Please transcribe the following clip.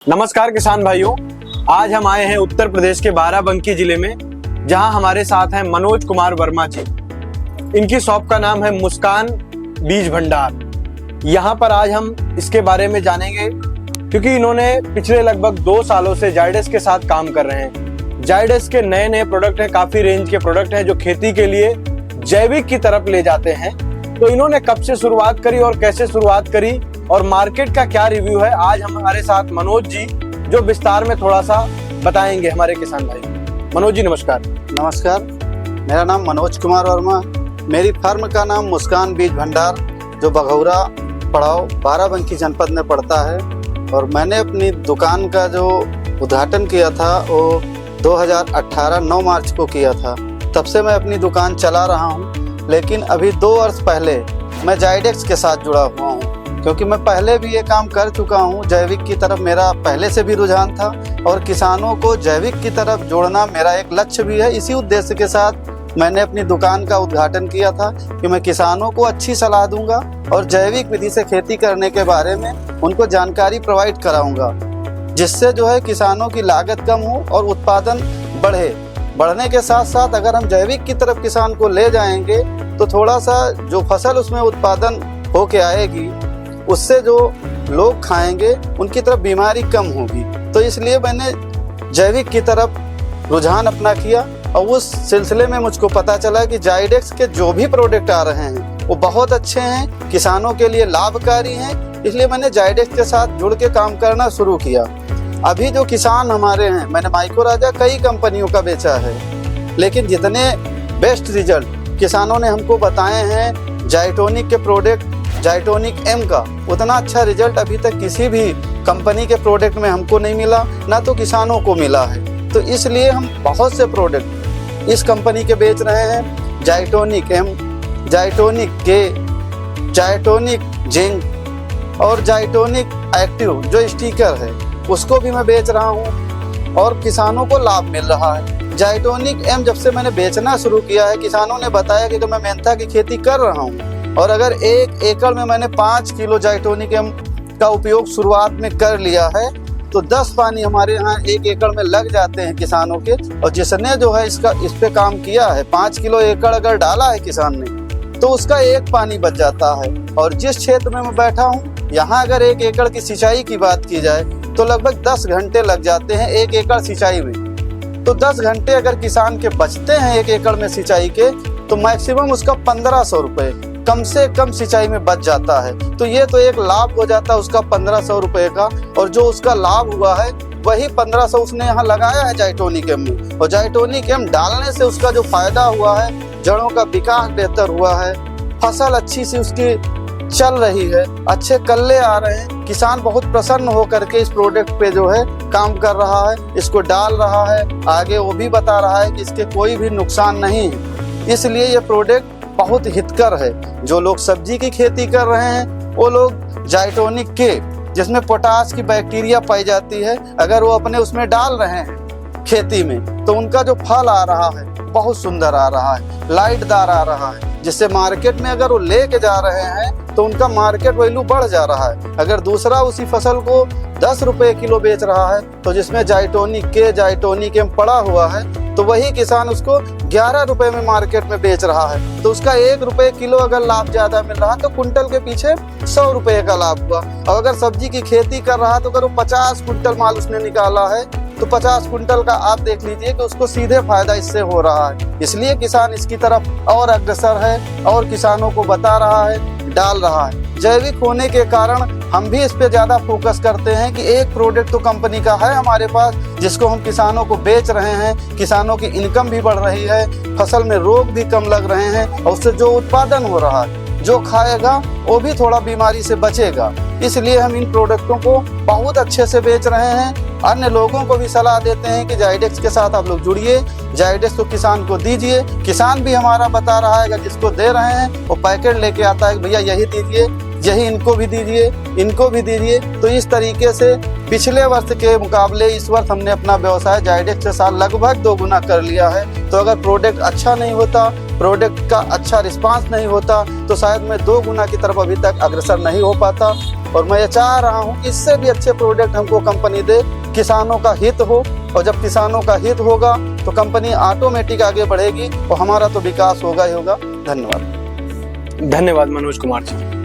नमस्कार किसान भाइयों, आज हम आए हैं उत्तर प्रदेश के बाराबंकी जिले में, जहां हमारे साथ हैं मनोज कुमार वर्मा जी। इनकी शॉप का नाम है मुस्कान बीज भंडार। यहां पर आज हम इसके बारे में जानेंगे क्योंकि इन्होंने पिछले लगभग 2 सालों से जायडेस के साथ काम कर रहे हैं। जायडेस के नए नए प्रोडक्ट हैं, काफी रेंज के प्रोडक्ट हैं जो खेती के लिए जैविक की तरफ ले जाते हैं। तो इन्होंने कब से शुरुआत करी और कैसे शुरुआत करी और मार्केट का क्या रिव्यू है, आज हमारे साथ मनोज जी जो विस्तार में थोड़ा सा बताएंगे हमारे किसान भाई। मनोज जी नमस्कार। नमस्कार, मेरा नाम मनोज कुमार वर्मा। मेरी फर्म का नाम मुस्कान बीज भंडार जो बघौरा पड़ाव बाराबंकी जनपद में पड़ता है। और मैंने अपनी दुकान का जो उद्घाटन किया था वो 2018 9 मार्च को किया था। तब से मैं अपनी दुकान चला रहा हूँ, लेकिन अभी 2 वर्ष पहले मैं जायडेस के साथ जुड़ा हुआ हूँ, क्योंकि मैं पहले भी ये काम कर चुका हूँ। जैविक की तरफ मेरा पहले से भी रुझान था और किसानों को जैविक की तरफ जोड़ना मेरा एक लक्ष्य भी है। इसी उद्देश्य के साथ मैंने अपनी दुकान का उद्घाटन किया था कि मैं किसानों को अच्छी सलाह दूंगा और जैविक विधि से खेती करने के बारे में उनको जानकारी प्रोवाइड कराऊंगा, जिससे जो है किसानों की लागत कम हो और उत्पादन बढ़ने के साथ साथ अगर हम जैविक की तरफ किसान को ले जाएंगे तो थोड़ा सा जो फसल उसमें उत्पादन होके आएगी उससे जो लोग खाएंगे उनकी तरफ बीमारी कम होगी। तो इसलिए मैंने जैविक की तरफ रुझान अपना किया और उस सिलसिले में मुझको पता चला कि जायडेस के जो भी प्रोडक्ट आ रहे हैं वो बहुत अच्छे हैं, किसानों के लिए लाभकारी हैं। इसलिए मैंने जायडेस के साथ जुड़ के काम करना शुरू किया। अभी जो किसान हमारे हैं, मैंने माइक्रो राजा कई कंपनियों का बेचा है, लेकिन जितने बेस्ट रिजल्ट किसानों ने हमको बताए हैं जाइटोनिक के प्रोडक्ट, जाइटोनिक एम का, उतना अच्छा रिजल्ट अभी तक किसी भी कंपनी के प्रोडक्ट में हमको नहीं मिला, ना तो किसानों को मिला है। तो इसलिए हम बहुत से प्रोडक्ट इस कंपनी के बेच रहे हैं। जाइटोनिक एम, जाइटोनिक के, जाइटोनिक जिंक और जाइटोनिक एक्टिव जो स्टिकर है उसको भी मैं बेच रहा हूँ और किसानों को लाभ मिल रहा है। जाइटोनिक एम जब से मैंने बेचना शुरू किया है, किसानों ने बताया कि मैं मेंथा की खेती कर रहा हूँ और अगर 1 एकड़ में मैंने 5 किलो जाइटोनिक एम का उपयोग शुरुआत में कर लिया है तो 10 पानी हमारे यहाँ 1 एकड़ में लग जाते हैं किसानों के। और जिसने जो है इस पे काम किया है, 5 किलो एकड़ अगर डाला है किसान ने तो उसका 1 पानी बच जाता है। और जिस क्षेत्र में मैं बैठा हूँ यहाँ अगर 1 एकड़ की सिंचाई की बात की जाए तो लगभग 10 घंटे लग जाते हैं 1 एकड़ सिंचाई में। तो 10 घंटे अगर किसान के बचते हैं 1 एकड़ में सिंचाई के तो मैक्सिमम उसका 1500 रुपये कम से कम सिंचाई में बच जाता है। तो ये तो एक लाभ हो जाता है उसका 1500 रुपये का। और जो उसका लाभ हुआ है वही 1500 उसने यहाँ लगाया है जाइटोनिक एम में। और जाइटोनिक एम डालने से उसका जो फायदा हुआ है, जड़ों का विकास बेहतर हुआ है, फसल अच्छी सी उसकी चल रही है, अच्छे कल्ले आ रहे हैं। किसान बहुत प्रसन्न होकर के इस प्रोडक्ट पे जो है काम कर रहा है, इसको डाल रहा है, आगे वो भी बता रहा है कि इसके कोई भी नुकसान नहीं है। इसलिए ये प्रोडक्ट बहुत हितकर है। जो लोग सब्जी की खेती कर रहे हैं वो लोग जाइटोनिक के, जिसमें पोटाश की बैक्टीरिया पाई जाती है, अगर वो अपने उसमें डाल रहे हैं खेती में तो उनका जो फल आ रहा है बहुत सुंदर आ रहा है, लाइटदार आ रहा है, जिससे मार्केट में अगर वो लेके जा रहे हैं तो उनका मार्केट वैल्यू बढ़ जा रहा है। अगर दूसरा उसी फसल को 10 रुपये किलो बेच रहा है तो जिसमें जाइटोनिक के, जाइटोनिक एम पड़ा हुआ है तो वही किसान उसको 11 रुपये में मार्केट में बेच रहा है। तो उसका 1 रुपये किलो अगर लाभ ज्यादा मिल रहा है तो कुंटल के पीछे 100 रुपये का लाभ हुआ। और अगर सब्जी की खेती कर रहा है तो अगर वो 50 कुंटल माल उसने निकाला है तो 50 कुंटल का आप देख लीजिए कि उसको सीधे फायदा इससे हो रहा है। इसलिए किसान इसकी तरफ और अग्रसर है और किसानों को बता रहा है, डाल रहा है। जैविक होने के कारण हम भी इस पे ज्यादा फोकस करते हैं कि एक प्रोडक्ट तो कंपनी का है हमारे पास जिसको हम किसानों को बेच रहे हैं, किसानों की इनकम भी बढ़ रही है, फसल में रोग भी कम लग रहे हैं और उससे जो उत्पादन हो रहा है, जो खाएगा वो भी थोड़ा बीमारी से बचेगा। इसलिए हम इन प्रोडक्टों को बहुत अच्छे से बेच रहे हैं। अन्य लोगों को भी सलाह देते हैं कि जायडेस के साथ आप लोग जुड़िए, जायडेस को किसान को दीजिए। किसान भी हमारा बता रहा है, अगर जिसको दे रहे हैं वो पैकेट लेके आता है कि भैया यही दीजिए, यही इनको भी दीजिए, इनको भी दीजिए। तो इस तरीके से पिछले वर्ष के मुकाबले इस वर्ष हमने अपना व्यवसाय जायडेस के साथ लगभग 2 गुना कर लिया है। तो अगर प्रोडक्ट अच्छा नहीं होता, प्रोडक्ट का अच्छा रिस्पांस नहीं होता तो शायद मैं 2 गुना की तरफ अभी तक अग्रसर नहीं हो पाता। और मैं ये चाह रहा हूँ कि इससे भी अच्छे प्रोडक्ट हमको कंपनी दे, किसानों का हित हो, और जब किसानों का हित होगा तो कंपनी ऑटोमेटिक आगे बढ़ेगी और हमारा तो विकास होगा ही होगा। धन्यवाद। धन्यवाद मनोज कुमार जी।